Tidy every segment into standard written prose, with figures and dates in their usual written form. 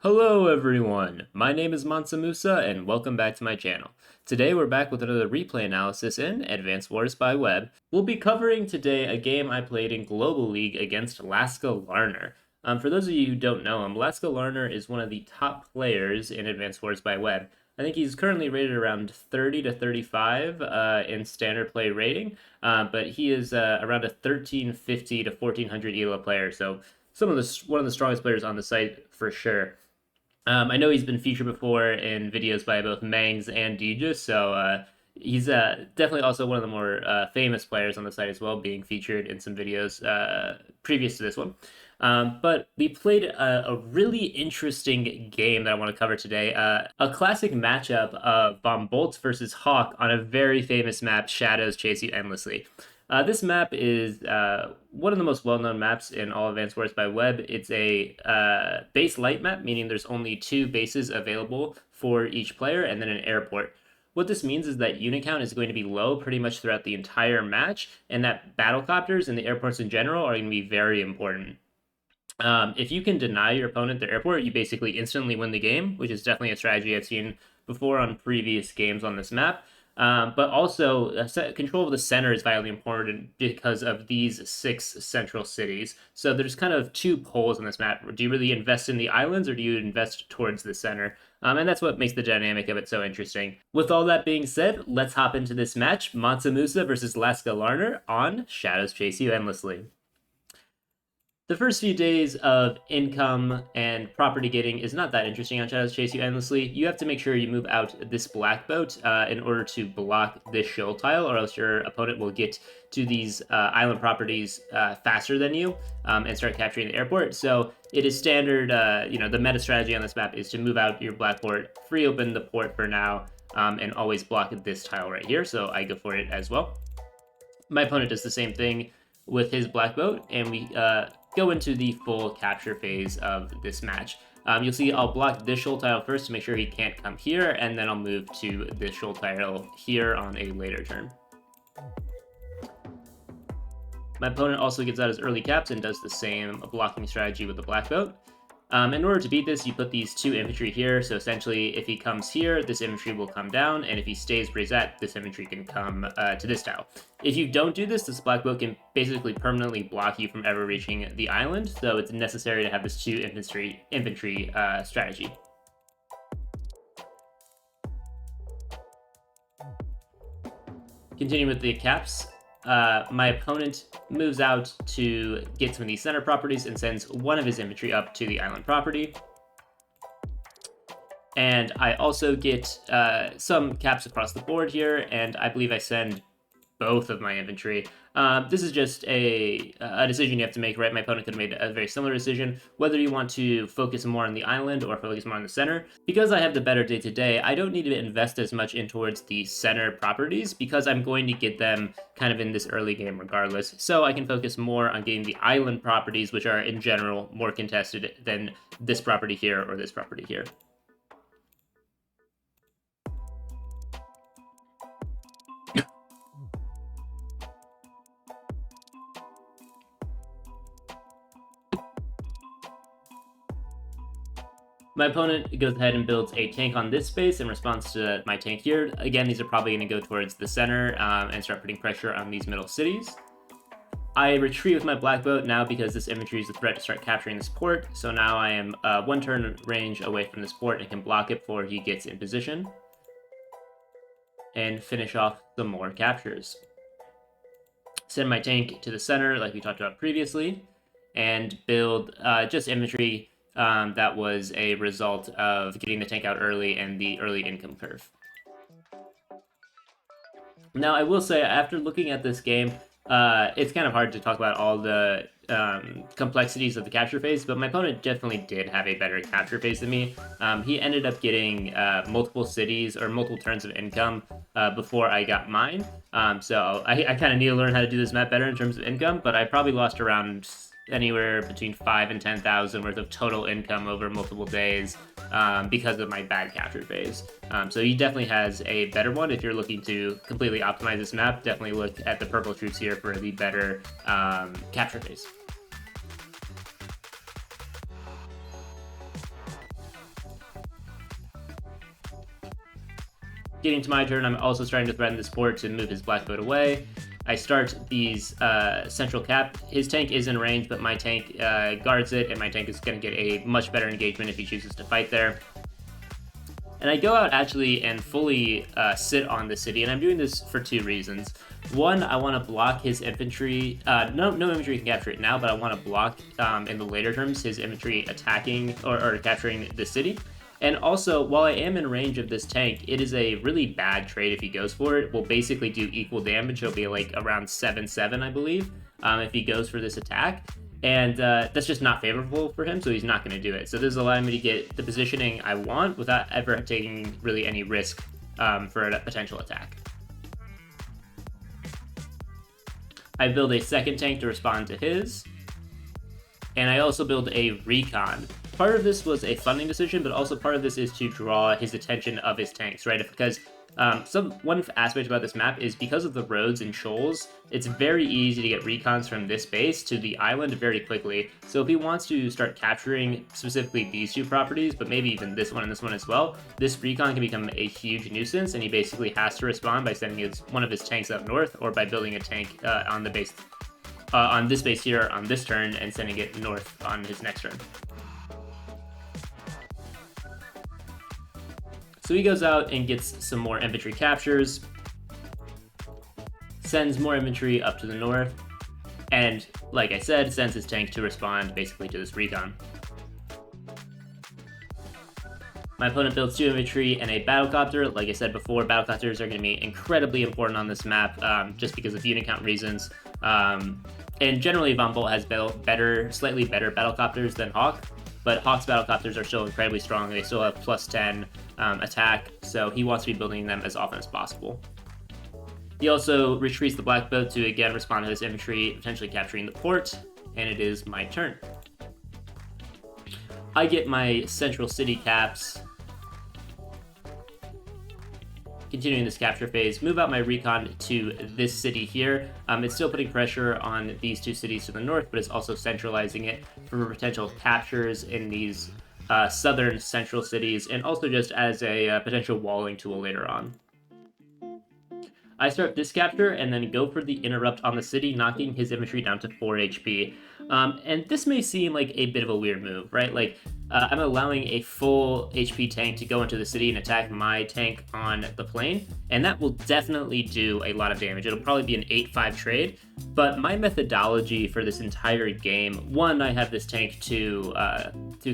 Hello everyone, my name is MansaMusa and welcome back to my channel. Today we're back with another replay analysis in Advanced Wars by Web. We'll be covering today a game I played in Global League against LaskaLarnar. For those of you who don't know him, LaskaLarnar is one of the top players in Advanced Wars by Web. I think he's currently rated around 30 to 35 in standard play rating, but he is around a 1350 to 1400 ELO player, so one of the strongest players on the site for sure. I know he's been featured before in videos by both Mangs and Dija, so he's definitely also one of the more famous players on the site as well, being featured in some videos previous to this one. But we played a really interesting game that I want to cover today. A classic matchup of Bolts versus Hawke on a very famous map, Shadows Chase You Endlessly. This map is one of the most well-known maps in all Advanced Wars by Web. It's a base light map, meaning there's only 2 bases available for each player and then an airport. What this means is that unit count is going to be low pretty much throughout the entire match, and that battlecopters and the airports in general are going to be very important. If you can deny your opponent their airport, you basically instantly win the game, which is definitely a strategy I've seen before on previous games on this map. But also, control of the center is vitally important because of these 6 central cities. So there's kind of 2 poles on this map. Do you really invest in the islands or do you invest towards the center? And that's what makes the dynamic of it so interesting. With all that being said, let's hop into this match. MansaMusa versus LaskaLarnar on Shadows Chase You Endlessly. The first few days of income and property getting is not that interesting on Shadows Chase You Endlessly. You have to make sure you move out this black boat in order to block this shoal tile, or else your opponent will get to these island properties faster than you and start capturing the airport. So it is standard, the meta strategy on this map is to move out your black port, free open the port for now, and always block this tile right here. So I go for it as well. My opponent does the same thing with his black boat, and we go into the full capture phase of this match. You'll see I'll block this shoal tile first to make sure he can't come here, and then I'll move to this shoal tile here on a later turn. My opponent also gets out his early caps and does the same blocking strategy with the black boat. In order to beat this, you put these 2 infantry here, so essentially if he comes here, this infantry will come down, and if he stays where he's at, this infantry can come to this tile. If you don't do this, this black boat can basically permanently block you from ever reaching the island, so it's necessary to have this 2 infantry strategy. Continuing with the caps, my opponent moves out to get some of these center properties and sends one of his infantry up to the island property. And I also get some caps across the board here, and I believe I send both of my infantry. This is just a decision you have to make, right? My opponent could have made a very similar decision, whether you want to focus more on the island or focus more on the center. Because I have the better day-to-day, I don't need to invest as much in towards the center properties because I'm going to get them kind of in this early game regardless. So I can focus more on getting the island properties, which are in general more contested than this property here or this property here. My opponent goes ahead and builds a tank on this space in response to my tank here. Again, these are probably going to go towards the center and start putting pressure on these middle cities. I retreat with my black boat now because this infantry is a threat to start capturing this port. So now I am 1 turn range away from this port and can block it before he gets in position. And finish off some more captures. Send my tank to the center like we talked about previously. And build just infantry that was a result of getting the tank out early and the early income curve. Now, I will say, after looking at this game, it's kind of hard to talk about all the complexities of the capture phase, but my opponent definitely did have a better capture phase than me. He ended up getting multiple cities or multiple turns of income before I got mine. So I kind of need to learn how to do this map better in terms of income, but I probably lost around anywhere between 5,000 and 10,000 worth of total income over multiple days because of my bad capture phase. So he definitely has a better one. If you're looking to completely optimize this map, definitely look at the purple troops here for the better capture phase. Getting to my turn, I'm also starting to threaten this port to move his black boat away. I start these central cap. His tank is in range, but my tank guards it, and my tank is going to get a much better engagement if he chooses to fight there. And I go out actually and fully sit on the city, and I'm doing this for two reasons. One, I want to block his infantry. No infantry can capture it now, but I want to block in the later terms his infantry attacking or capturing the city. And also, while I am in range of this tank, it is a really bad trade if he goes for it. It will basically do equal damage. It'll be like around 7-7, I believe, if he goes for this attack. And that's just not favorable for him, so he's not going to do it. So this is allowing me to get the positioning I want without ever taking really any risk for a potential attack. I build a second tank to respond to his. And I also build a recon. Part of this was a funding decision, but also part of this is to draw his attention of his tanks, right? Because one aspect about this map is because of the roads and shoals, it's very easy to get recons from this base to the island very quickly. So if he wants to start capturing specifically these two properties, but maybe even this one and this one as well, this recon can become a huge nuisance, and he basically has to respond by sending one of his tanks up north or by building a tank on the base. On this base here on this turn and sending it north on his next turn. So he goes out and gets some more infantry captures, sends more infantry up to the north, and like I said, sends his tank to respond basically to this recon. My opponent builds 2 infantry and a battlecopter. Like I said before, battlecopters are going to be incredibly important on this map just because of unit count reasons. And generally, Von Bolt has slightly better battlecopters than Hawke, but Hawke's battlecopters are still incredibly strong. They still have plus 10 attack, so he wants to be building them as often as possible. He also retreats the black boat to again respond to his infantry, potentially capturing the port, and it is my turn. I get my central city caps. Continuing this capture phase, move out my recon to this city here. It's still putting pressure on these two cities to the north, but it's also centralizing it for potential captures in these southern central cities, and also just as a potential walling tool later on. I start this capture and then go for the interrupt on the city, knocking his infantry down to 4 HP. And this may seem like a bit of a weird move, right? Like, I'm allowing a full HP tank to go into the city and attack my tank on the plane, and that will definitely do a lot of damage. It'll probably be an 8-5 trade, but my methodology for this entire game, one, I have this tank to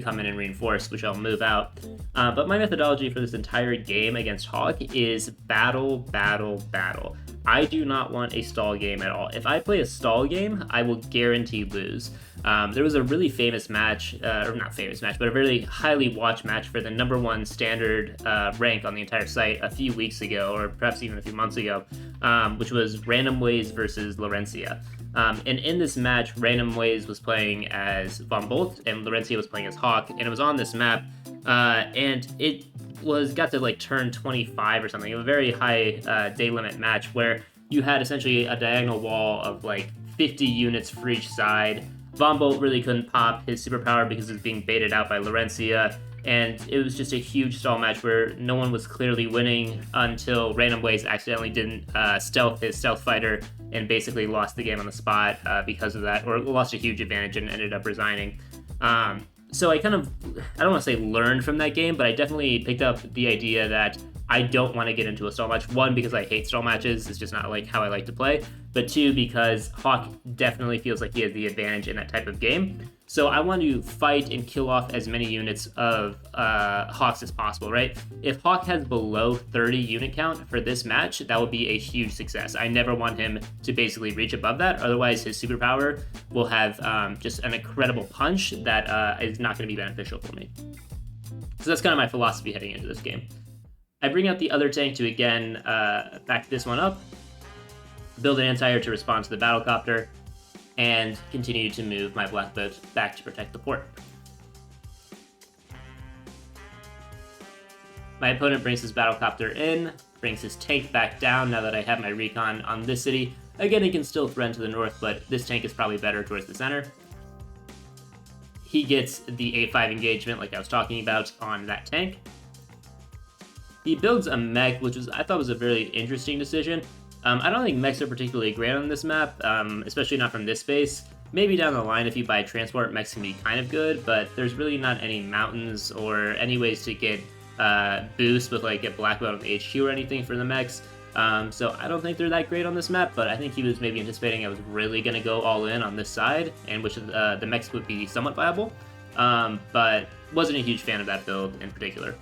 come in and reinforce, which I'll move out, but my methodology for this entire game against Hawke is battle, battle, battle. I do not want a stall game at all. If I play a stall game, I will guarantee lose. There was a really famous match, or not famous match, but a really highly watched match for the #1 standard rank on the entire site a few weeks ago, or perhaps even a few months ago, which was Random Ways versus Laurencia. And in this match, Random Ways was playing as Von Bolt, and Laurencia was playing as Hawke, and it was on this map, and it got to like turn 25 or something, a very high day limit match where you had essentially a diagonal wall of like 50 units for each side. Von Bolt really couldn't pop his superpower because it was being baited out by Laurencia, and it was just a huge stall match where no one was clearly winning until Random Ways accidentally didn't stealth his stealth fighter and basically lost the game on the spot because of that, or lost a huge advantage and ended up resigning. So I don't want to say learned from that game, but I definitely picked up the idea that I don't want to get into a stall match. One, because I hate stall matches. It's just not like how I like to play. But two, because Hawke definitely feels like he has the advantage in that type of game. So I want to fight and kill off as many units of Hawks as possible, right? If Hawke has below 30 unit count for this match, that would be a huge success. I never want him to basically reach above that. Otherwise, his superpower will have just an incredible punch that is not going to be beneficial for me. So that's kind of my philosophy heading into this game. I bring out the other tank to, again, back this one up, build an anti-air to respond to the battlecopter, and continue to move my black boat back to protect the port. My opponent brings his battlecopter in, brings his tank back down now that I have my recon on this city. Again, he can still threaten to the north, but this tank is probably better towards the center. He gets the 8-5 engagement like I was talking about on that tank. He builds a mech, which I thought was a very interesting decision. I don't think mechs are particularly great on this map, especially not from this space. Maybe down the line, if you buy transport, mechs can be kind of good, but there's really not any mountains or any ways to get boost with like a black belt of HQ or anything for the mechs. So I don't think they're that great on this map, but I think he was maybe anticipating I was really going to go all in on this side, and which the mechs would be somewhat viable, but wasn't a huge fan of that build in particular.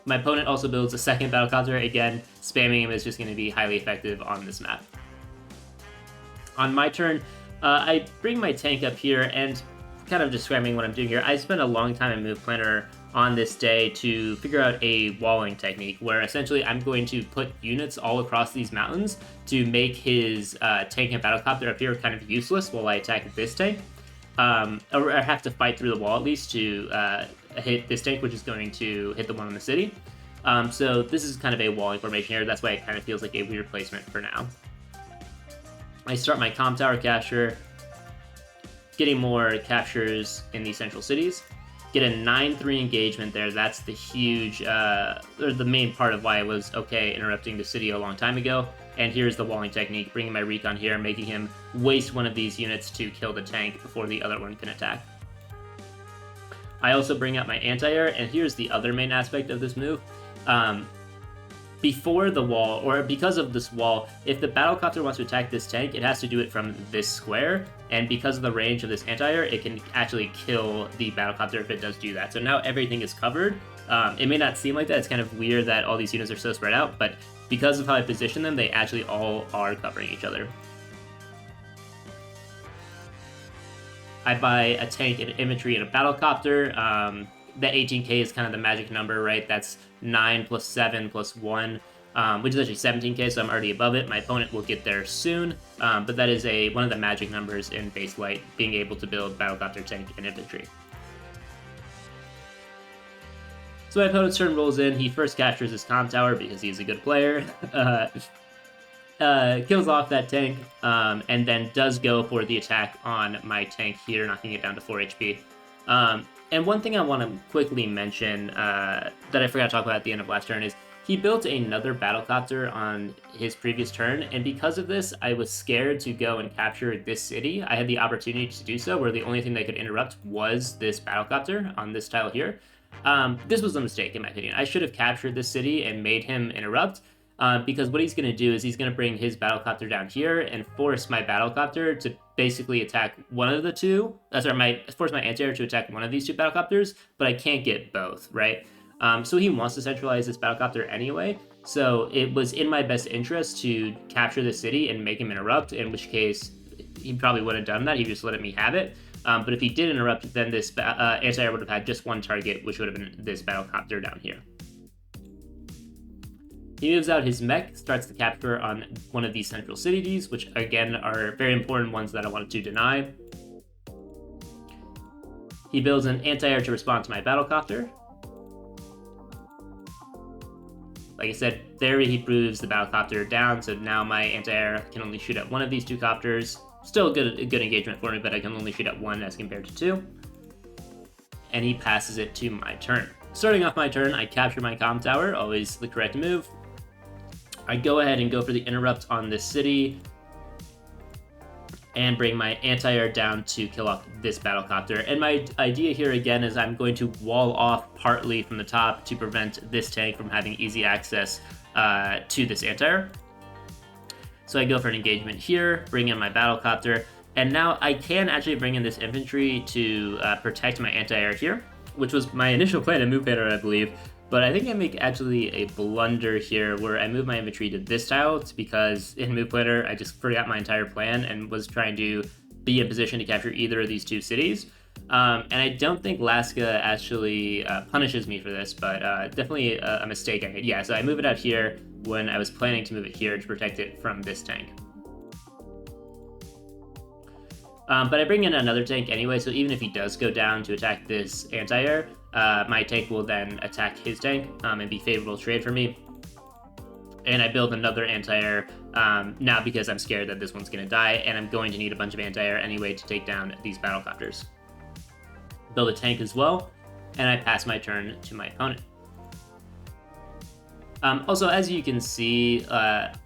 My opponent also builds a second battlecopter. Again, spamming him is just going to be highly effective on this map. On my turn, I bring my tank up here, and kind of describing what I'm doing here, I spent a long time in Move Planner on this day to figure out a walling technique where essentially I'm going to put units all across these mountains to make his tank and battlecopter up here kind of useless while I attack this tank. Or I have to fight through the wall at least to hit this tank, which is going to hit the one in the city. So this is kind of a walling formation here. That's why it kind of feels like a weird placement for now. I start my comm tower capture, getting more captures in the central cities. Get a 9-3 engagement there. That's the huge, or the main part of why I was okay interrupting the city a long time ago. And here's the walling technique, bringing my recon here, making him waste one of these units to kill the tank before the other one can attack. I also bring out my anti-air, and here's the other main aspect of this move. Before the wall, or because of this wall, if the battlecopter wants to attack this tank, it has to do it from this square, and because of the range of this anti-air, it can actually kill the battlecopter if it does do that. So now everything is covered. It may not seem like that, it's kind of weird that all these units are so spread out, but because of how I position them, they actually all are covering each other. I buy a tank, an infantry, and a battlecopter. The 18k is kind of the magic number, right? That's 9 plus 7 plus 1, which is actually 17k, so I'm already above it. My opponent will get there soon, but that is one of the magic numbers in base light, being able to build battlecopter, tank, and infantry. So my opponent's turn rolls in. He first captures his comm tower because he's a good player. Kills off that tank, and then does go for the attack on my tank here, knocking it down to 4 HP. And one thing I want to quickly mention that I forgot to talk about at the end of last turn is he built another battlecopter on his previous turn, and because of this, I was scared to go and capture this city. I had the opportunity to do so, where the only thing that could interrupt was this battlecopter on this tile here. This was a mistake, in my opinion. I should have captured this city and made him interrupt, because what he's going to do is he's going to bring his battlecopter down here and force my battlecopter to basically attack one of the two. Force my anti-air to attack one of these two battlecopters, but I can't get both, right? So he wants to centralize this battlecopter anyway, so it was in my best interest to capture the city and make him interrupt, in which case he probably wouldn't have done that. He just let me have it. But if he did interrupt, then this anti-air would have had just one target, which would have been this battlecopter down here. He moves out his mech, starts the capture on one of these central cities, which again are very important ones that I wanted to deny. He builds an anti-air to respond to my battlecopter. Like I said, there he moves the battlecopter down, so now my anti-air can only shoot at one of these two copters. Still a good engagement for me, but I can only shoot at one as compared to two. And he passes it to my turn. Starting off my turn, I capture my comm tower, always the correct move. I go ahead and go for the interrupt on this city and bring my anti-air down to kill off this battlecopter. And my idea here again is I'm going to wall off partly from the top to prevent this tank from having easy access to this anti-air. So I go for an engagement here, bring in my battlecopter, and now I can actually bring in this infantry to protect my anti-air here, which was my initial plan in Move Planner, I believe. But I think I make actually a blunder here where I move my infantry to this tile. It's because in Move Planner, I just forgot my entire plan and was trying to be in position to capture either of these two cities. And I don't think Laska actually punishes me for this, but definitely a mistake I made. Yeah, so I move it out here when I was planning to move it here to protect it from this tank. But I bring in another tank anyway, so even if he does go down to attack this anti-air, my tank will then attack his tank and be favorable trade for me. And I build another anti-air now because I'm scared that this one's going to die, and I'm going to need a bunch of anti-air anyway to take down these battlecopters. Build a tank as well. and I pass my turn to my opponent. Also, as you can see,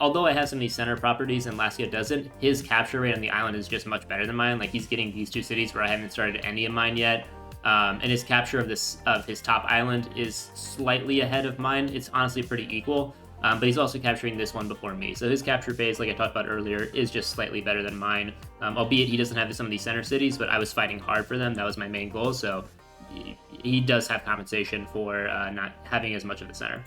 although I have some of these center properties and Laska doesn't, his capture rate on the island is just much better than mine. Like, he's getting these 2 cities where I haven't started any of mine yet. And his capture of his top island is slightly ahead of mine. It's honestly pretty equal, but he's also capturing this one before me. So his capture phase, like I talked about earlier, is just slightly better than mine. Albeit he doesn't have some of these center cities, but I was fighting hard for them. That was my main goal. So he does have compensation for not having as much of the center.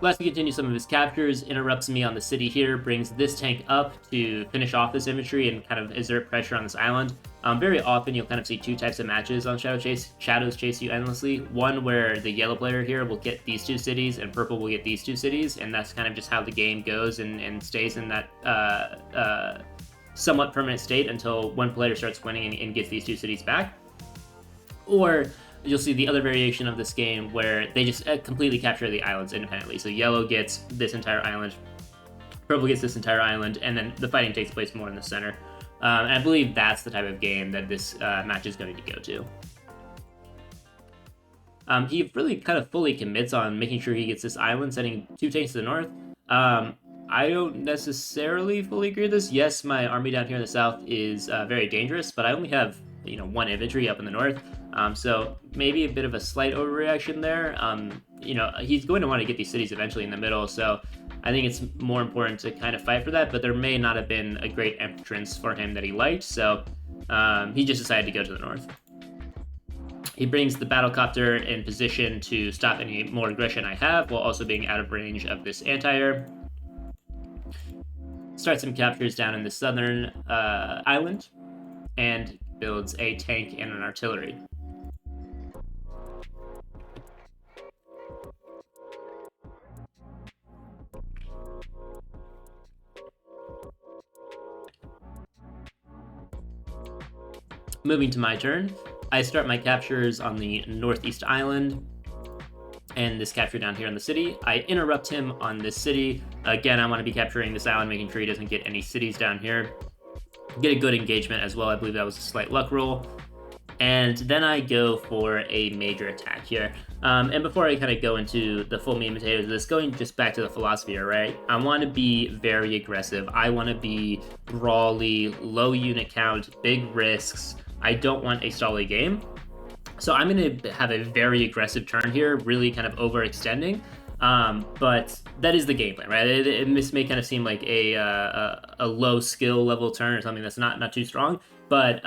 Laska continues some of his captures, interrupts me on the city here, brings this tank up to finish off this infantry and kind of exert pressure on this island. Very often you'll kind of see 2 types of matches on Shadows Chase you endlessly. One where the yellow player here will get these 2 cities and purple will get these 2 cities, and that's kind of just how the game goes and stays in that somewhat permanent state until one player starts winning and gets these 2 cities back. Or you'll see the other variation of this game where they just completely capture the islands independently. So yellow gets this entire island, purple gets this entire island, and then the fighting takes place more in the center. And I believe that's the type of game that this match is going to go to. He really kind of fully commits on making sure he gets this island, sending 2 tanks to the north. I don't necessarily fully agree with this. Yes, my army down here in the south is very dangerous, but I only have 1 infantry up in the north. So maybe a bit of a slight overreaction there. He's going to want to get these cities eventually in the middle, so I think it's more important to kind of fight for that, but there may not have been a great entrance for him that he liked, so he just decided to go to the north. He brings the battlecopter in position to stop any more aggression I have, while also being out of range of this anti-air. Starts some captures down in the southern island, and builds a tank and an artillery. Moving to my turn, I start my captures on the northeast island, and this capture down here in the city. I interrupt him on this city. Again, I want to be capturing this island, making sure he doesn't get any cities down here. Get a good engagement as well. I believe that was a slight luck roll. And then I go for a major attack here. And before I kind of go into the full meat and potatoes of this, going just back to the philosophy here, right? I want to be very aggressive. I want to be brawly, low unit count, big risks. I don't want a stally game. So I'm going to have a very aggressive turn here, really kind of overextending. But that is the game plan, right? This may kind of seem like a low skill level turn or something that's not too strong, but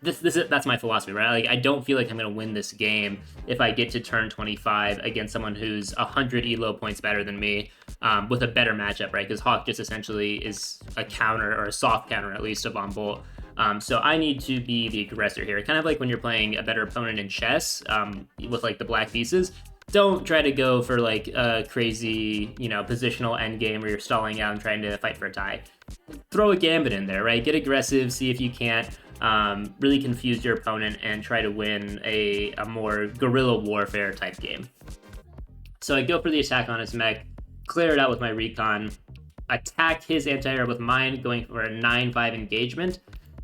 that's my philosophy, right? Like, I don't feel like I'm going to win this game if I get to turn 25 against someone who's 100 elo points better than me, with a better matchup, right? Because Hawke just essentially is a counter, or a soft counter at least, of Von Bolt. So I need to be the aggressor here. Kind of like when you're playing a better opponent in chess, with like the black pieces. Don't try to go for like a crazy, positional endgame where you're stalling out and trying to fight for a tie. Throw a gambit in there, right? Get aggressive, see if you can't really confuse your opponent and try to win a more guerrilla warfare type game. So I go for the attack on his mech, clear it out with my recon, attack his anti-air with mine, going for a 9-5 engagement,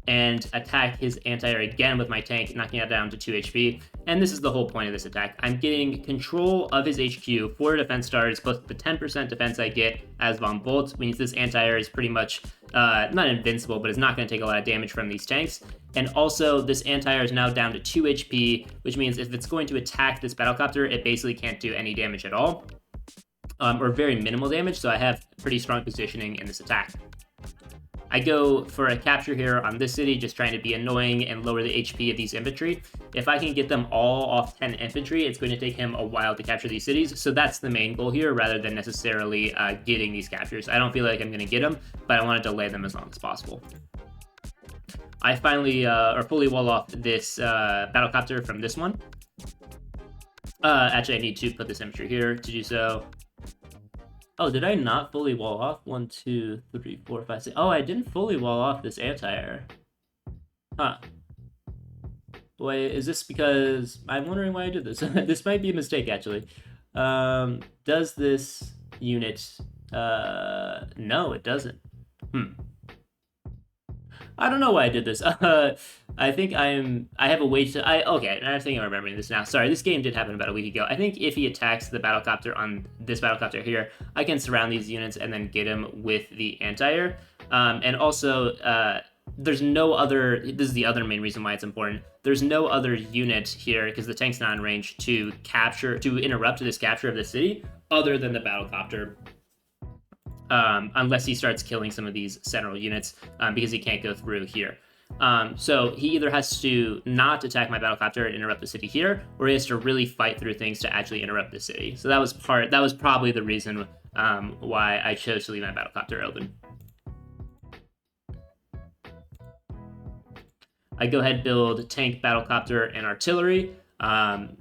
and attack his anti-air again with my tank, knocking it down to 2 HP. And this is the whole point of this attack. I'm getting control of his HQ, 4 defense stars, plus the 10% defense I get as Von Bolt means this anti-air is pretty much, not invincible, but it's not going to take a lot of damage from these tanks. And also, this anti-air is now down to 2 HP, which means if it's going to attack this battlecopter, it basically can't do any damage at all, or very minimal damage, so I have pretty strong positioning in this attack. I go for a capture here on this city, just trying to be annoying and lower the HP of these infantry. If I can get them all off 10 infantry, it's going to take him a while to capture these cities. So that's the main goal here, rather than necessarily getting these captures. I don't feel like I'm going to get them, but I want to delay them as long as possible. I finally, or fully wall off this battlecopter from this one. Actually, I need to put this infantry here to do so. Oh, did I not fully wall off? 1, 2, 3, 4, 5, 6. Oh, I didn't fully wall off this anti-air. Huh. Boy, is this because... I'm wondering why I did this. This might be a mistake, actually. Does this unit... No, it doesn't. I don't know why I did this. I think I have a way to, okay, I think I'm remembering this now. Sorry, this game did happen about a week ago. I think if he attacks the battlecopter on this battlecopter here, I can surround these units and then get him with the anti-air. And also, there's no other, this is the other main reason why it's important. There's no other unit here, because the tank's not in range, to interrupt this capture of the city, other than the battlecopter. Unless he starts killing some of these central units, because he can't go through here. So he either has to not attack my battlecopter and interrupt the city here, or he has to really fight through things to actually interrupt the city. So that was probably the reason why I chose to leave my battlecopter open. I go ahead, build tank, battlecopter, and artillery. Had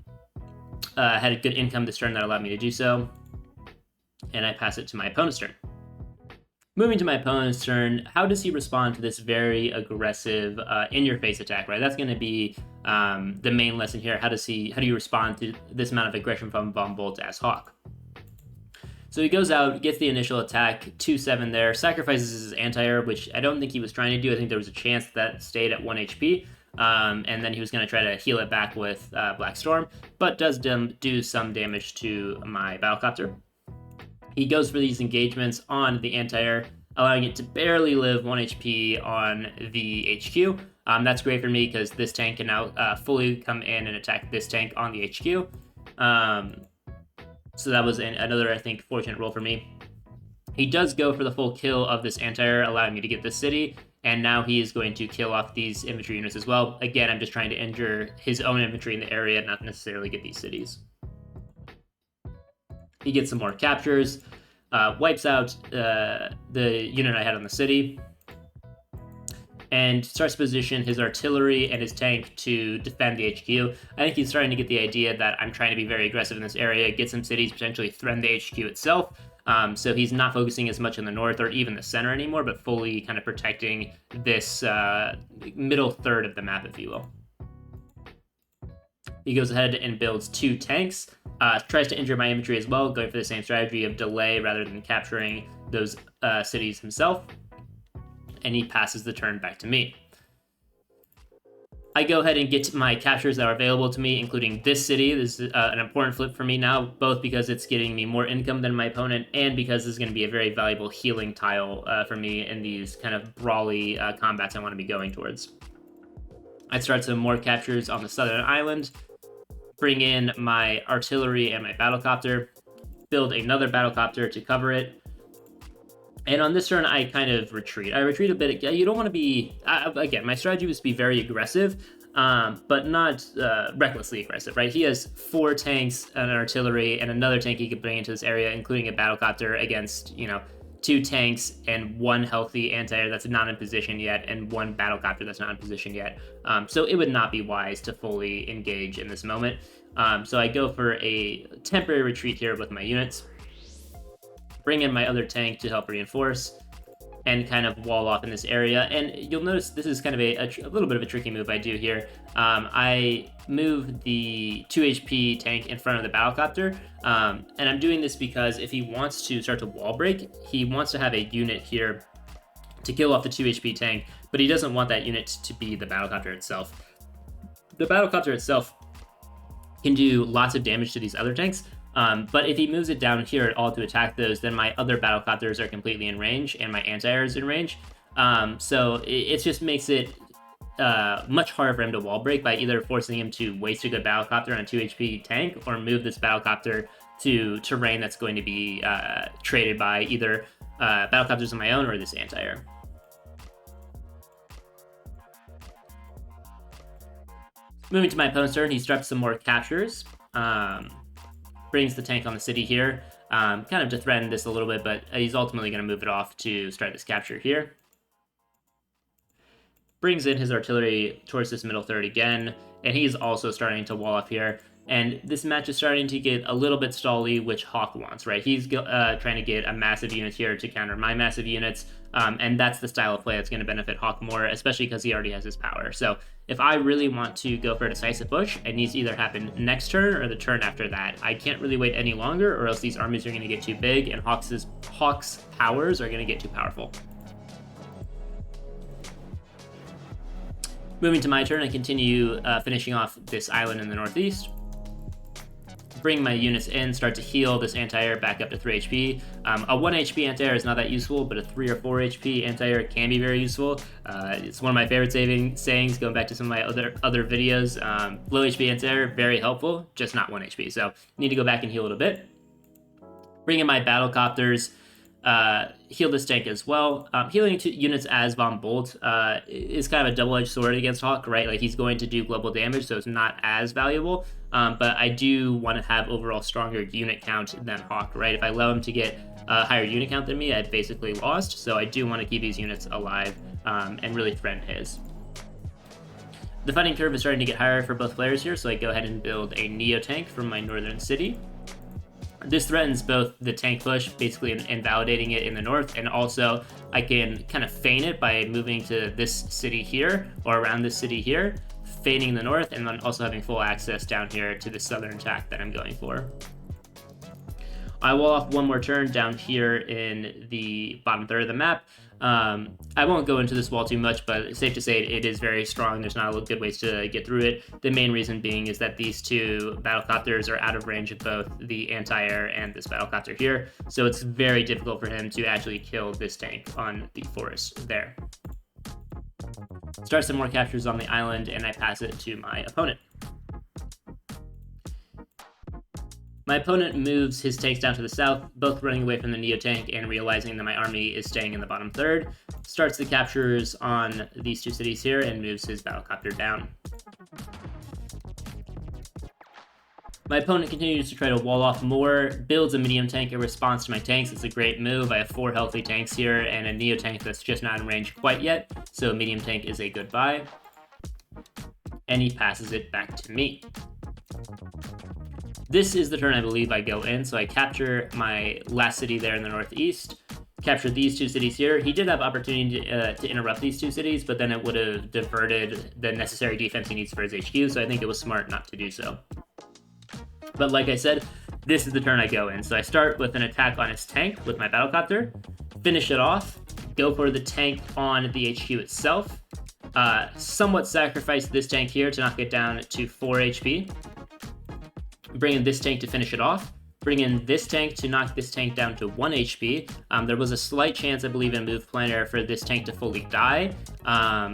a good income this turn that allowed me to do so, and I pass it to my opponent's turn. Moving to my opponent's turn, how does he respond to this very aggressive in-your-face attack, right? That's going to be the main lesson here. How do you respond to this amount of aggression from Von Bolt as Hawke? So he goes out, gets the initial attack, 2-7 there, sacrifices his anti-air, which I don't think he was trying to do. I think there was a chance that stayed at 1 HP, and then he was going to try to heal it back with Black Storm, but does do some damage to my battlecopter. He goes for these engagements on the anti-air, allowing it to barely live 1 HP on the HQ. That's great for me because this tank can now fully come in and attack this tank on the HQ. So that was another, I think, fortunate roll for me. He does go for the full kill of this anti-air, allowing me to get this city, and now he is going to kill off these infantry units as well. Again, I'm just trying to injure his own infantry in the area, not necessarily get these cities. He gets some more captures, wipes out the unit I had on the city, and starts to position his artillery and his tank to defend the HQ. I think he's starting to get the idea that I'm trying to be very aggressive in this area, get some cities, potentially threaten the HQ itself. So he's not focusing as much on the north or even the center anymore, but fully kind of protecting this middle third of the map, if you will. He goes ahead and builds 2 tanks, tries to injure my infantry as well, going for the same strategy of delay rather than capturing those cities himself. And he passes the turn back to me. I go ahead and get my captures that are available to me, including this city. This is an important flip for me now, both because it's getting me more income than my opponent, and because this is going to be a very valuable healing tile for me in these kind of brawly combats I want to be going towards. I start some more captures on the southern island, bring in my artillery and my battlecopter, build another battlecopter to cover it. And on this turn, I kind of retreat. I retreat a bit. You don't want to be... again, my strategy was to be very aggressive, but not recklessly aggressive, right? He has 4 tanks, an artillery, and another tank he could bring into this area, including a battlecopter against, 2 tanks and 1 healthy anti-air that's not in position yet, and 1 battlecopter that's not in position yet. So it would not be wise to fully engage in this moment. So I go for a temporary retreat here with my units, bring in my other tank to help reinforce, and kind of wall off in this area. And you'll notice this is kind of a little bit of a tricky move I do here. I move the 2 HP tank in front of the battlecopter, and I'm doing this because if he wants to start to wall break, he wants to have a unit here to kill off the 2 HP tank, but he doesn't want that unit to be the battlecopter itself. The battlecopter itself can do lots of damage to these other tanks, but if he moves it down here at all to attack those, then my other battlecopters are completely in range, and my anti-air is in range. So it just makes it much harder for him to wall break by either forcing him to waste a good battlecopter on a 2 HP tank, or move this battlecopter to terrain that's going to be traded by either battlecopters of my own or this anti-air. Moving to my opponent's turn, he struck some more captures. Brings the tank on the city here, kind of to threaten this a little bit, but he's ultimately going to move it off to start this capture here. Brings in his artillery towards this middle third again, and he's also starting to wall up here. And this match is starting to get a little bit stally, which Hawke wants, right? He's trying to get a massive unit here to counter my massive units, and that's the style of play that's going to benefit Hawke more, especially because he already has his power. So if I really want to go for a decisive push, it needs to either happen next turn or the turn after that. I can't really wait any longer, or else these armies are going to get too big, and Hawke's powers are going to get too powerful. Moving to my turn, I continue finishing off this island in the northeast. Bring my units in, start to heal this anti-air back up to 3 HP. A 1 HP anti-air is not that useful, but a 3 or 4 HP anti-air can be very useful. It's one of my favorite sayings, going back to some of my other videos. Low HP anti-air, very helpful, just not 1 HP. So need to go back and heal it a bit. Bring in my battle copters. Heal this tank as well. Healing to units as Von Bolt is kind of a double-edged sword against Hawke, right? Like, he's going to do global damage, so it's not as valuable. But I do want to have overall stronger unit count than Hawke, right? If I allow him to get a higher unit count than me, I've basically lost. So I do want to keep these units alive and really threaten his. The fighting curve is starting to get higher for both players here, so I go ahead and build a Neo tank from my northern city. This threatens both the tank push, basically invalidating it in the north, and also I can kind of feign it by moving to this city here, or around this city here, feigning the north, and then also having full access down here to the southern attack that I'm going for. I wall off one more turn down here in the bottom third of the map. I won't go into this wall too much, but it's safe to say it is very strong. There's not a good ways to get through it. The main reason being is that these two battlecopters are out of range of both the anti-air and this battlecopter here, so it's very difficult for him to actually kill this tank on the forest there. Start some more captures on the island, and I pass it to my opponent. My opponent moves his tanks down to the south, both running away from the Neo tank and realizing that my army is staying in the bottom third. Starts the captures on these two cities here and moves his battlecopter down. My opponent continues to try to wall off more, builds a medium tank in response to my tanks. It's a great move. I have 4 healthy tanks here and a Neo tank that's just not in range quite yet, so a medium tank is a good buy. And he passes it back to me. This is the turn I believe I go in, so I capture my last city there in the northeast, capture these 2 cities here. He did have opportunity to interrupt these 2 cities, but then it would have diverted the necessary defense he needs for his HQ, so I think it was smart not to do so. But like I said, this is the turn I go in. So I start with an attack on his tank with my battlecopter, finish it off, go for the tank on the HQ itself, somewhat sacrifice this tank here to knock it down to 4 HP, bring in this tank to finish it off, bring in this tank to knock this tank down to 1 HP. There was a slight chance, I believe, in move planner for this tank to fully die,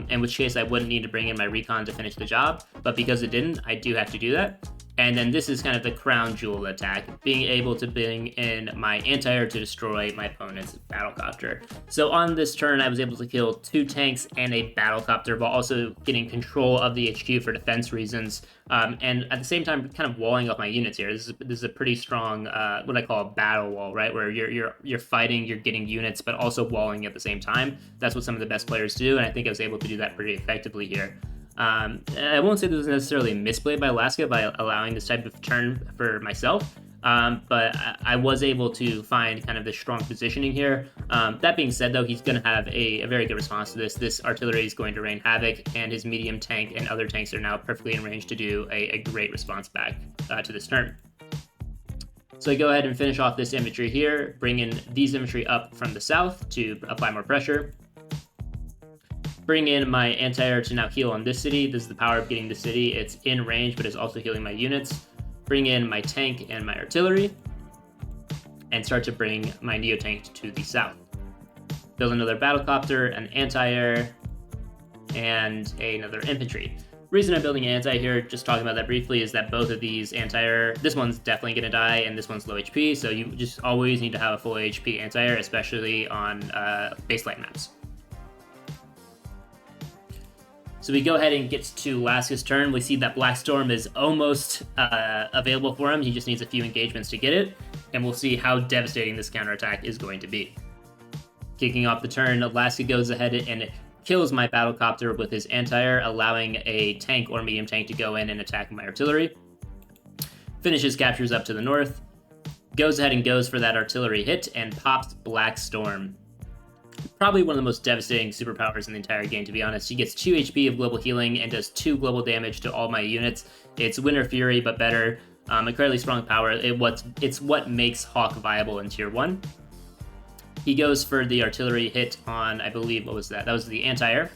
in which case I wouldn't need to bring in my recon to finish the job, but because it didn't, I do have to do that. And then this is kind of the crown jewel attack, being able to bring in my anti-air to destroy my opponent's battlecopter. So on this turn, I was able to kill 2 tanks and a battlecopter while also getting control of the HQ for defense reasons. And at the same time, kind of walling off my units here. This is a pretty strong, what I call a battle wall, right? Where you're fighting, you're getting units, but also walling at the same time. That's what some of the best players do, and I think I was able to do that pretty effectively here. I won't say this was necessarily misplayed by Laska by allowing this type of turn for myself, but I was able to find kind of the strong positioning here. That being said, though, he's going to have a very good response to this. This artillery is going to rain havoc, and his medium tank and other tanks are now perfectly in range to do a great response back to this turn. So I go ahead and finish off this infantry here, bring in these infantry up from the south to apply more pressure. Bring in my anti-air to now heal on this city. This is the power of getting the city. It's in range, but it's also healing my units. Bring in my tank and my artillery, and start to bring my Neo tank to the south. Build another battlecopter, an anti-air, and another infantry. Reason I'm building an anti here, just talking about that briefly, is that both of these anti-air, this one's definitely going to die, and this one's low HP, so you just always need to have a full HP anti-air, especially on baseline maps. So we go ahead and get to Laska's turn. We see that Black Storm is almost available for him. He just needs a few engagements to get it, and we'll see how devastating this counterattack is going to be. Kicking off the turn, Laska goes ahead and kills my battlecopter with his anti-air, allowing a tank or medium tank to go in and attack my artillery. Finishes captures up to the north, goes ahead and goes for that artillery hit, and pops Black Storm. Probably one of the most devastating superpowers in the entire game, to be honest. She gets 2 HP of global healing and does 2 global damage to all my units. It's Winter Fury, but better. Incredibly strong power. It's what makes Hawke viable in Tier 1. He goes for the artillery hit on, I believe, what was that? That was the anti-air.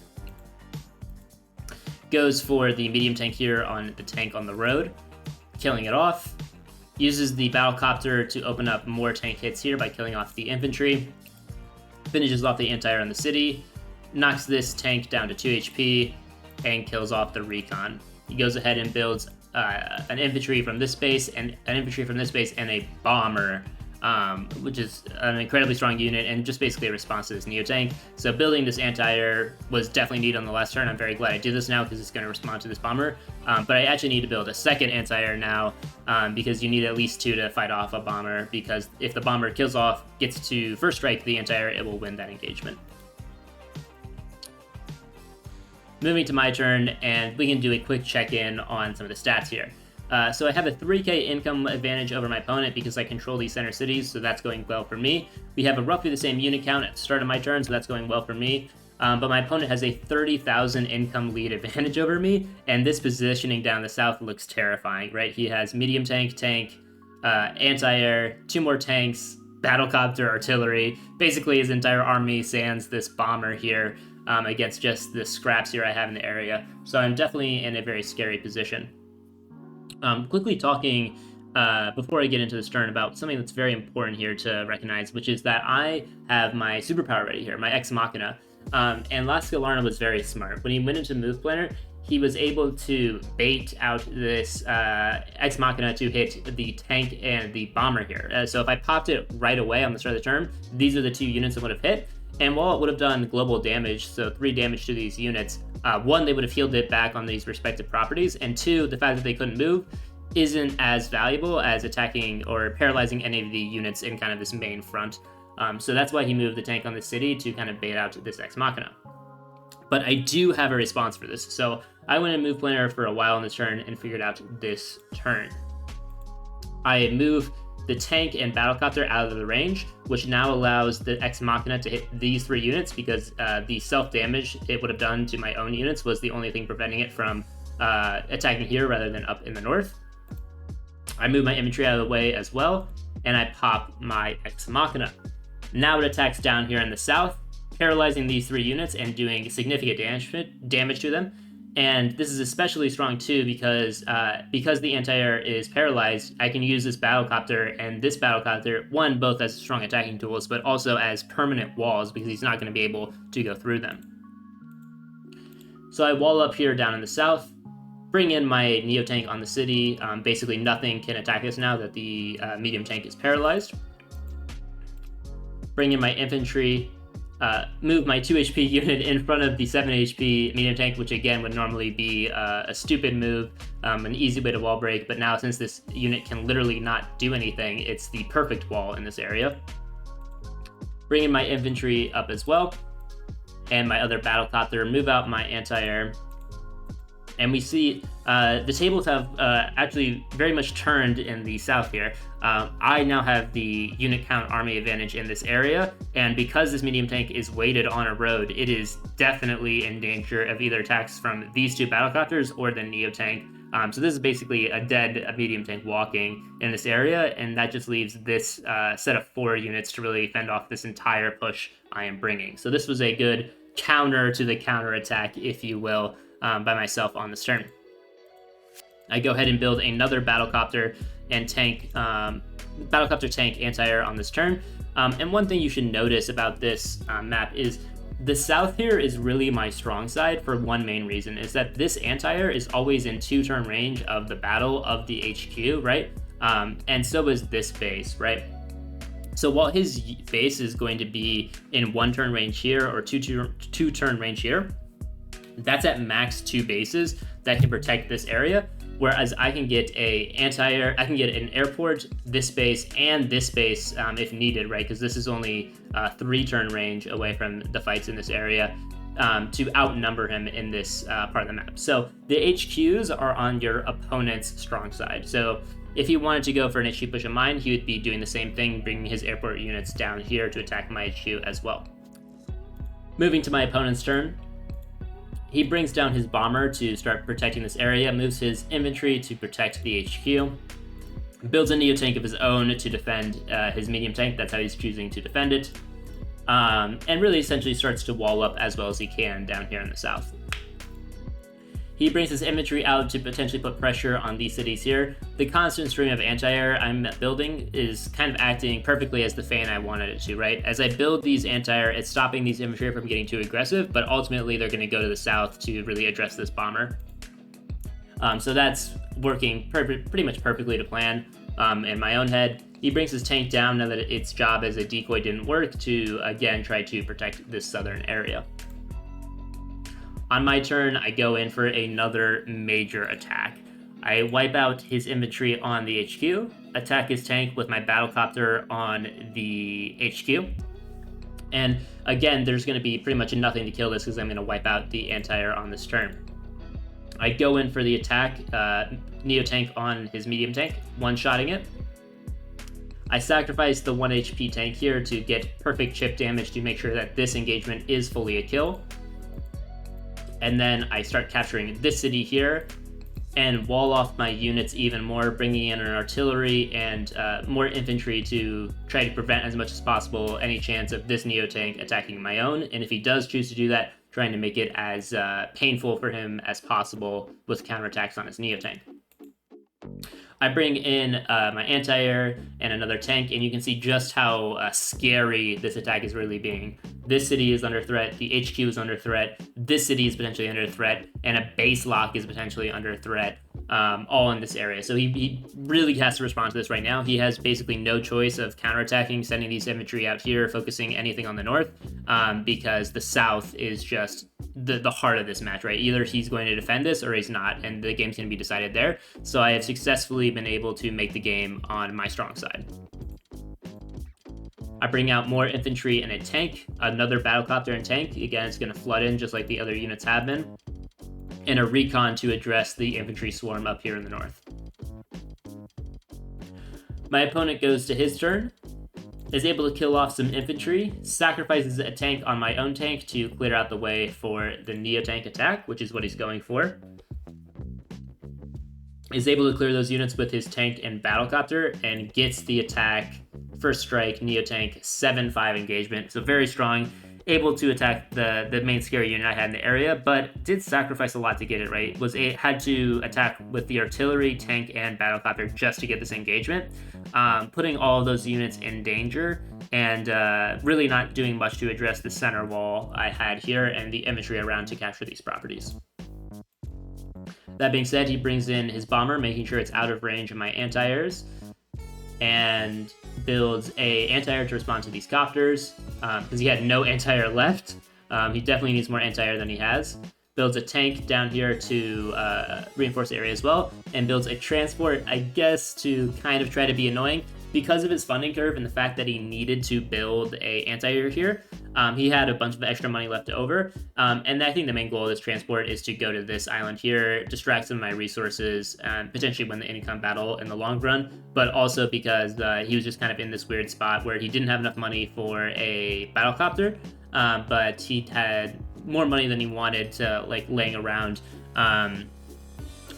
goes for the medium tank here on the tank on the road, killing it off. Uses the battlecopter to open up more tank hits here by killing off the infantry. Finishes off the anti-air on the city, knocks this tank down to 2 HP, and kills off the recon. He goes ahead and builds an infantry from this base and a bomber, which is an incredibly strong unit and just basically a response to this Neo tank. So building this anti-air was definitely needed on the last turn. I'm very glad I did this now because it's going to respond to this bomber. But I actually need to build a second anti-air now because you need at least 2 to fight off a bomber, because if the bomber gets to first strike the anti-air, it will win that engagement. Moving to my turn, and we can do a quick check-in on some of the stats here. So I have a 3k income advantage over my opponent because I control these center cities, so that's going well for me. We have a roughly the same unit count at the start of my turn, so that's going well for me. But my opponent has a 30,000 income lead advantage over me, and this positioning down the south looks terrifying, right? He has medium tank, anti-air, 2 more tanks, battlecopter, artillery. Basically, his entire army sans this bomber here against just the scraps here I have in the area. So I'm definitely in a very scary position. Quickly talking, before I get into this turn, about something that's very important here to recognize, which is that I have my superpower ready here, my Ex Machina. And LaskaLarnar was very smart. When he went into Move Planner, he was able to bait out this Ex Machina to hit the tank and the bomber here. So if I popped it right away on the start of the turn, these are the 2 units that would have hit. And while it would have done global damage, so 3 damage to these units, 1, they would have healed it back on these respective properties, and 2, the fact that they couldn't move isn't as valuable as attacking or paralyzing any of the units in kind of this main front. So that's why he moved the tank on the city to kind of bait out this Ex Machina. But I do have a response for this, so I went in Move Planner for a while on this turn and figured out this turn. I move the tank and battlecopter out of the range, which now allows the Ex Machina to hit these 3 units because the self-damage it would have done to my own units was the only thing preventing it from attacking here rather than up in the north. I move my infantry out of the way as well, and I pop my Ex Machina. Now it attacks down here in the south, paralyzing these 3 units and doing significant damage to them. And this is especially strong too because the anti-air is paralyzed, I can use this battlecopter and this battlecopter, one, both as strong attacking tools, but also as permanent walls because he's not going to be able to go through them. So I wall up here down in the south, bring in my Neo tank on the city. Basically nothing can attack us now that the medium tank is paralyzed. Bring in my infantry. Move my 2 HP unit in front of the 7 HP medium tank, which again would normally be a stupid move, an easy way to wall break, but now since this unit can literally not do anything, it's the perfect wall in this area. Bring in my infantry up as well, and my other battlecopter, move out my anti-air, and we see the tables have actually very much turned in the south here. I now have the unit count army advantage in this area, and because this medium tank is weighted on a road, it is definitely in danger of either attacks from these 2 battlecopters or the Neo tank. So this is basically a dead medium tank walking in this area, and that just leaves this set of 4 units to really fend off this entire push I am bringing. So this was a good counter to the counter attack, if you will, by myself on this turn. I go ahead and build another battlecopter and tank, battlecopter tank anti-air on this turn. And one thing you should notice about this map is the south here is really my strong side for one main reason, is that this anti-air is always in 2-turn range of the battle of the HQ, right? And so is this base, right? So while his base is going to be in 1-turn range here or 2-turn range here, that's at max 2 bases that can protect this area. Whereas I can get a anti-air, I can get an airport, this base, and this base if needed, right? Because this is only 3-turn range away from the fights in this area to outnumber him in this part of the map. So the HQs are on your opponent's strong side. So if he wanted to go for an HQ push of mine, he would be doing the same thing, bringing his airport units down here to attack my HQ as well. Moving to my opponent's turn. He brings down his bomber to start protecting this area, moves his infantry to protect the HQ, builds a Neo tank of his own to defend his medium tank. That's how he's choosing to defend it, and really essentially starts to wall up as well as he can down here in the south. He brings his infantry out to potentially put pressure on these cities here. The constant stream of anti-air I'm building is kind of acting perfectly as the fan I wanted it to, right? As I build these anti-air, it's stopping these infantry from getting too aggressive, but ultimately they're going to go to the south to really address this bomber. So that's working pretty much perfectly to plan in my own head. He brings his tank down now that its job as a decoy didn't work to, again, try to protect this southern area. On my turn, I go in for another major attack. I wipe out his infantry on the HQ, attack his tank with my battlecopter on the HQ. And again, there's going to be pretty much nothing to kill this because I'm going to wipe out the anti-air on this turn. I go in for the attack, Neo tank on his medium tank, one-shotting it. I sacrifice the 1 HP tank here to get perfect chip damage to make sure that this engagement is fully a kill. And then I start capturing this city here and wall off my units even more, bringing in an artillery and more infantry to try to prevent as much as possible any chance of this Neo tank attacking my own. And if he does choose to do that, trying to make it as painful for him as possible with counterattacks on his Neo tank. I bring in my anti-air and another tank, and you can see just how scary this attack is really being. This city is under threat, the HQ is under threat, this city is potentially under threat, and a base lock is potentially under threat, all in this area. So he really has to respond to this right now. He has basically no choice of counterattacking, sending these infantry out here, focusing anything on the north, because the south is just the heart of this match, right? Either he's going to defend this or he's not, and the game's going to be decided there. So I have successfully been able to make the game on my strong side. I bring out more infantry and a tank, another battlecopter and tank. Again, it's going to flood in just like the other units have been, and a recon to address the infantry swarm up here in the north. My opponent goes to his turn, is able to kill off some infantry, sacrifices a tank on my own tank to clear out the way for the Neo tank attack, which is what he's going for. Is able to clear those units with his tank and battlecopter and gets the attack, first strike, Neo tank, 7-5 engagement. So very strong, able to attack the main scary unit I had in the area, but did sacrifice a lot to get it, right? Had to attack with the artillery, tank, and battlecopter just to get this engagement, putting all of those units in danger and really not doing much to address the center wall I had here and the infantry around to capture these properties. That being said, he brings in his bomber, making sure it's out of range of my anti-airs, and builds a anti-air to respond to these copters, because he had no anti-air left. He definitely needs more anti-air than he has. Builds a tank down here to reinforce the area as well, and builds a transport, I guess, to kind of try to be annoying. Because of his funding curve and the fact that he needed to build a anti-air here, he had a bunch of extra money left over, and I think the main goal of this transport is to go to this island here, distract some of my resources, and potentially win the income battle in the long run, but also because he was just kind of in this weird spot where he didn't have enough money for a battlecopter, but he had more money than he wanted to, like, laying around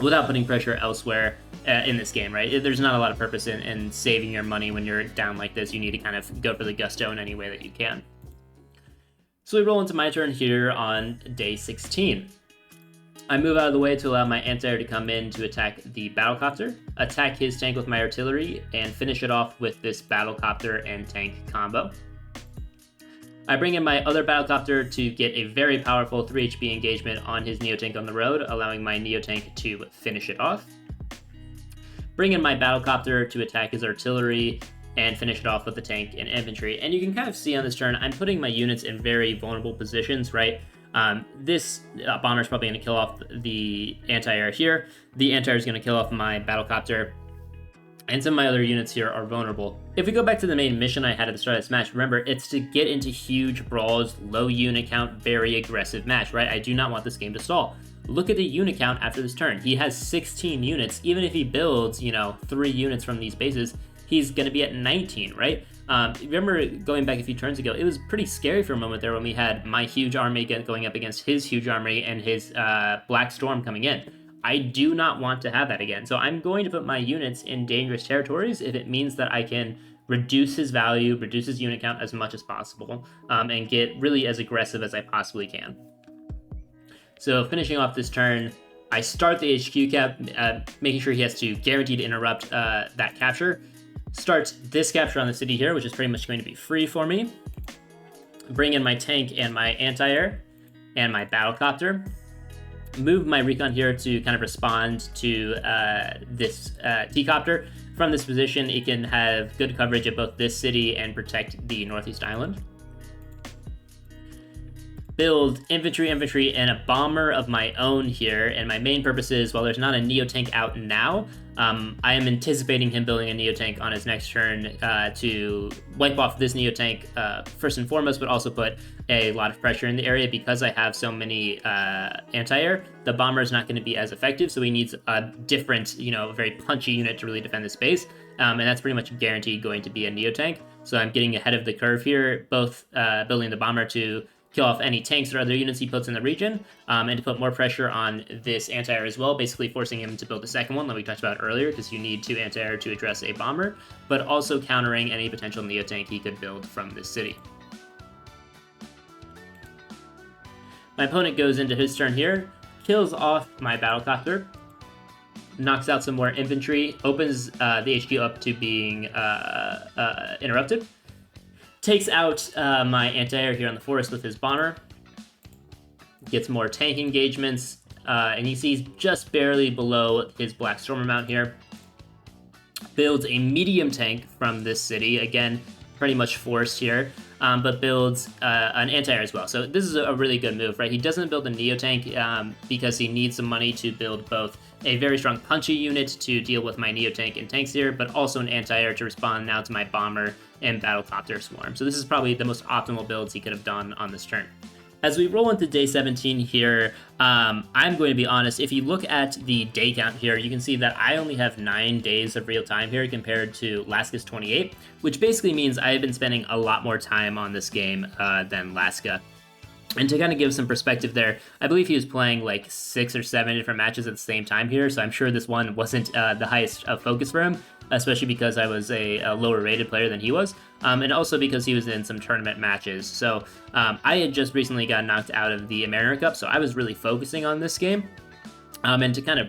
without putting pressure elsewhere in this game, right? There's not a lot of purpose in saving your money when you're down like this. You need to kind of go for the gusto in any way that you can. So we roll into my turn here on day 16. I move out of the way to allow my anti-air to come in to attack the battlecopter, attack his tank with my artillery, and finish it off with this battlecopter and tank combo. I bring in my other battlecopter to get a very powerful 3 HP engagement on his Neo tank on the road, allowing my Neo tank to finish it off. Bring in my battlecopter to attack his artillery and finish it off with the tank and infantry. And you can kind of see on this turn, I'm putting my units in very vulnerable positions, right? This bomber is probably going to kill off the anti-air here. The anti-air is going to kill off my battlecopter. And some of my other units here are vulnerable. If we go back to the main mission I had at the start of this match, remember, it's to get into huge brawls, low unit count, very aggressive match, right? I do not want this game to stall. Look at the unit count after this turn. He has 16 units. Even if he builds, 3 units from these bases, he's going to be at 19, right? Remember going back a few turns ago, it was pretty scary for a moment there when we had my huge army going up against his huge army and his Black Storm coming in. I do not want to have that again. So I'm going to put my units in dangerous territories if it means that I can reduce his value, reduce his unit count as much as possible, and get really as aggressive as I possibly can. So finishing off this turn, I start the HQ cap, making sure he has to guarantee to interrupt that capture. Start this capture on the city here, which is pretty much going to be free for me. Bring in my tank and my anti-air and my battlecopter. Move my recon here to kind of respond to this T-copter. From this position, it can have good coverage of both this city and protect the Northeast Island. Build infantry, and a bomber of my own here, and my main purpose is, while there's not a Neo-Tank out now, I am anticipating him building a Neo-Tank on his next turn to wipe off this Neo-Tank first and foremost, but also put a lot of pressure in the area. Because I have so many anti-air, the bomber is not going to be as effective, so he needs a different, very punchy unit to really defend the space, and that's pretty much guaranteed going to be a Neo-Tank. So I'm getting ahead of the curve here, both building the bomber to kill off any tanks or other units he puts in the region, and to put more pressure on this anti-air as well, basically forcing him to build the second one that we talked about earlier, because you need 2 anti-air to address a bomber, but also countering any potential Neo-Tank he could build from this city. My opponent goes into his turn here, kills off my battlecopter, knocks out some more infantry, opens the HQ up to being interrupted, takes out my anti-air here on the forest with his bomber, gets more tank engagements, and he sees just barely below his Black Stormer mount here. Builds a medium tank from this city, again, pretty much forced here, but builds an anti-air as well. So this is a really good move, right? He doesn't build a Neo-Tank because he needs some money to build both a very strong punchy unit to deal with my Neo-Tank and tanks here, but also an anti-air to respond now to my bomber and battlecopter swarm. So this is probably the most optimal builds he could have done on this turn. As we roll into day 17 here, I'm going to be honest, if you look at the day count here, you can see that I only have 9 days of real time here compared to Laska's 28, which basically means I have been spending a lot more time on this game than Laska. And to kind of give some perspective there, I believe he was playing like 6 or 7 different matches at the same time here, so I'm sure this one wasn't the highest focus for him, especially because I was a lower rated player than he was, and also because he was in some tournament matches. So I had just recently got knocked out of the Mariner Cup, so I was really focusing on this game. And to kind of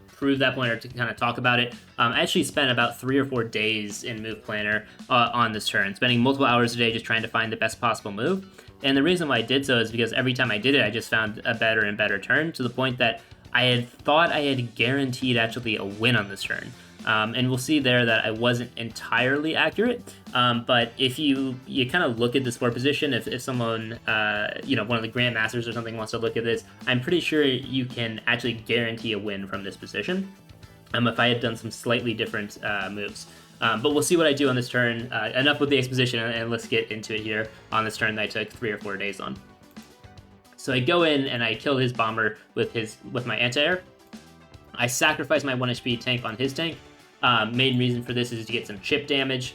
prove that point, or to kind of talk about it, I actually spent about 3 or 4 days in Move Planner on this turn, spending multiple hours a day just trying to find the best possible move. And the reason why I did so is because every time I did it, I just found a better and better turn, to the point that I had thought I had guaranteed actually a win on this turn. And we'll see there that I wasn't entirely accurate, but if you kind of look at the score position, if someone, one of the Grandmasters or something wants to look at this, I'm pretty sure you can actually guarantee a win from this position, if I had done some slightly different moves. But we'll see what I do on this turn. Enough with the exposition, and let's get into it here on this turn that I took 3 or 4 days on. So I go in and I kill his bomber with my anti-air. I sacrifice my 1 HP tank on his tank. Main reason for this is to get some chip damage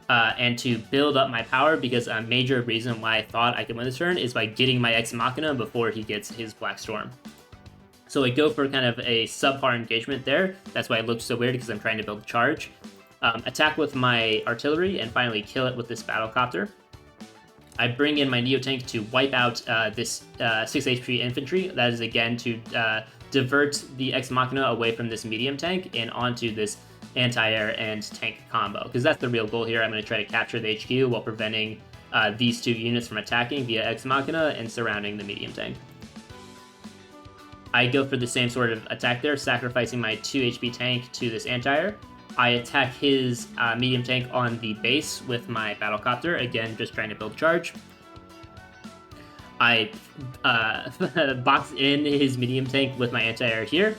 and to build up my power, because a major reason why I thought I could win this turn is by getting my Ex Machina before he gets his Black Storm. So I go for kind of a subpar engagement there. That's why it looks so weird, because I'm trying to build a charge. Attack with my artillery and finally kill it with this battlecopter. I bring in my Neo-Tank to wipe out this 6 HP infantry. That is again to divert the Ex Machina away from this medium tank and onto this anti-air and tank combo, because that's the real goal here. I'm going to try to capture the HQ while preventing these 2 units from attacking via Ex Machina and surrounding the medium tank. I go for the same sort of attack there, sacrificing my 2 HP tank to this anti-air. I attack his medium tank on the base with my battlecopter, again just trying to build charge. I box in his medium tank with my anti-air here.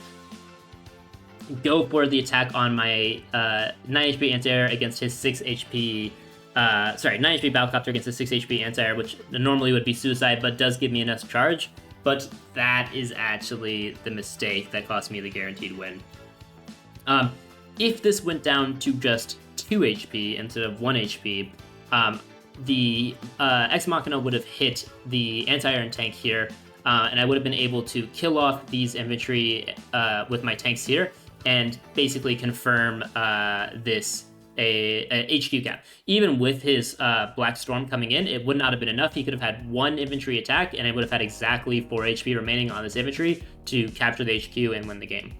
Go for the attack on my 9 HP anti-air against his 6 HP... 9 HP battlecopter against his 6 HP anti-air, which normally would be suicide, but does give me enough charge. But that is actually the mistake that cost me the guaranteed win. If this went down to just 2 HP instead of 1 HP, the Ex Machina would have hit the anti-air and tank here, and I would have been able to kill off these infantry with my tanks here, and basically confirm this a HQ cap. Even with his Black Storm coming in, it would not have been enough. He could have had 1 infantry attack, and it would have had exactly 4 HP remaining on this infantry to capture the HQ and win the game.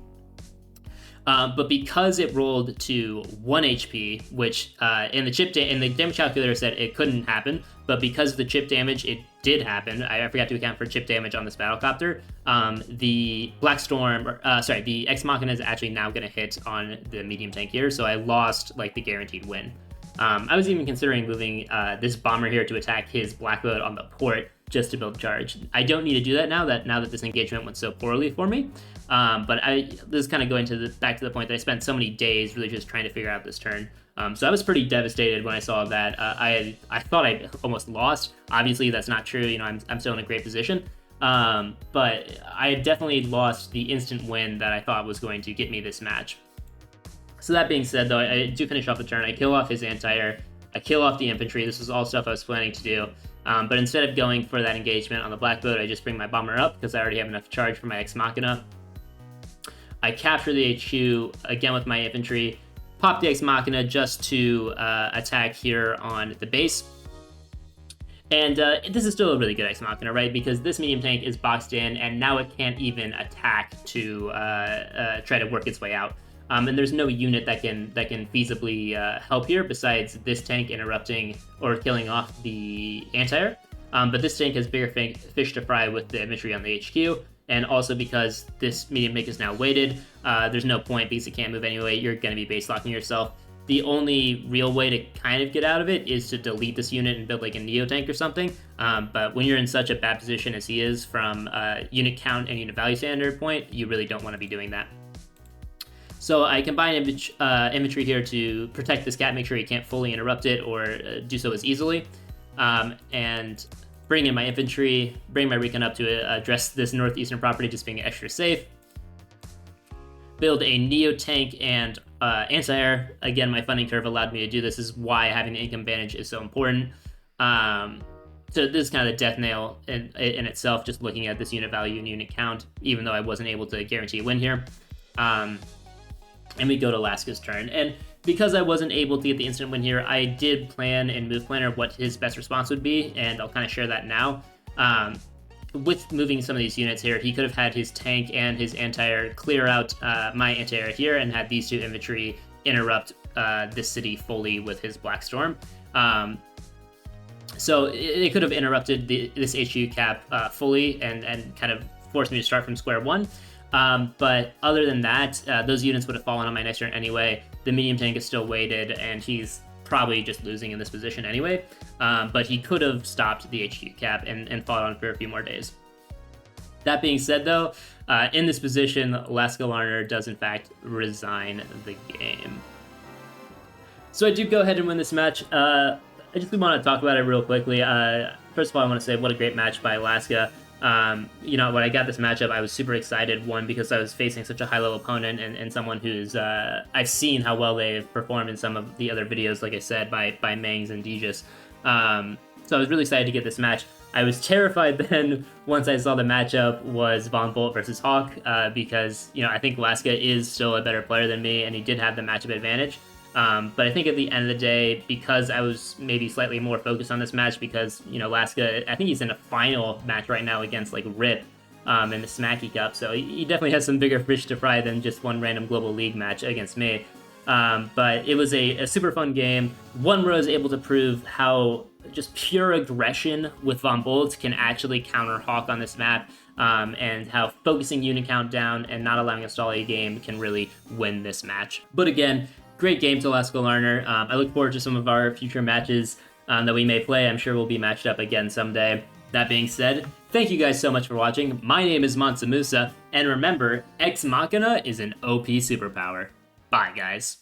But because it rolled to 1 HP, which in the damage calculator said it couldn't happen, but because of the chip damage, it did happen. I forgot to account for chip damage on this battlecopter. The Black Storm, the Ex Machina is actually now going to hit on the medium tank here, so I lost like the guaranteed win. I was even considering moving this bomber here to attack his Blackwood on the port just to build charge. I don't need to do that now that this engagement went so poorly for me. But this is kind of going back to the point that I spent so many days really just trying to figure out this turn. So I was pretty devastated when I saw that. I thought I almost lost. Obviously, that's not true. You know, I'm still in a great position. But I definitely lost the instant win that I thought was going to get me this match. So that being said, though, I do finish off the turn. I kill off his anti-air. I kill off the infantry. This was all stuff I was planning to do. But instead of going for that engagement on the Blackboat, I just bring my bomber up because I already have enough charge for my Ex Machina. I capture the HQ again with my infantry, pop the Ex Machina just to attack here on the base. And this is still a really good Ex Machina, right? Because this medium tank is boxed in, and now it can't even attack to try to work its way out. And there's no unit that can feasibly help here besides this tank interrupting or killing off the anti-air. But this tank has bigger fish to fry with the infantry on the HQ. And also because this medium tank is now weighted, there's no point because it can't move anyway. You're going to be base locking yourself. The only real way to kind of get out of it is to delete this unit and build like a Neo tank or something. But when you're in such a bad position as he is from unit count and unit value standard point, you really don't want to be doing that. So I combine infantry here to protect this cat, make sure he can't fully interrupt it or do so as easily. And bring in my infantry, bring my recon up to address this northeastern property, just being extra safe. Build a Neo tank and anti-air. Again, my funding curve allowed me to do this. This is why having the income advantage is so important. So this is kind of the death nail in itself, just looking at this unit value and unit count, even though I wasn't able to guarantee a win here. And we go to Laska's turn. And because I wasn't able to get the instant win here, I did plan in Move Planner what his best response would be, and I'll kind of share that now. With moving some of these units here, he could have had his tank and his anti-air clear out my anti-air here and had these two infantry interrupt this city fully with his Black Storm. So it could have interrupted this HQ cap fully and kind of forced me to start from square one. But other than that, those units would have fallen on my next turn anyway. The medium tank is still weighted, and he's probably just losing in this position anyway. But he could have stopped the HQ cap and fought on for a few more days. That being said, though, in this position, LaskaLarnar does in fact resign the game. So I do go ahead and win this match. I just want to talk about it real quickly. First of all, I want to say what a great match by Laska. You know, when I got this matchup, I was super excited. One, because I was facing such a high-level opponent and someone who's I've seen how well they've performed in some of the other videos, like I said, by Mangs and Degis. So I was really excited to get this match. I was terrified then once I saw the matchup was Von Bolt versus Hawke, because, you know, I think Laska is still a better player than me, and he did have the matchup advantage. But I think at the end of the day, because I was maybe slightly more focused on this match, because, you know, Laska, I think he's in a final match right now against, like, Rip in the Smacky Cup, so he definitely has some bigger fish to fry than just one random Global League match against me. But it was a super fun game, one where I was able to prove how just pure aggression with Von Bolt can actually counter Hawke on this map, and how focusing unit count down and not allowing a stall a game can really win this match. But again, great game to LaskaLarnar. I look forward to some of our future matches that we may play. I'm sure we'll be matched up again someday. That being said, thank you guys so much for watching. My name is MansaMusa, and remember, Ex Machina is an OP superpower. Bye, guys.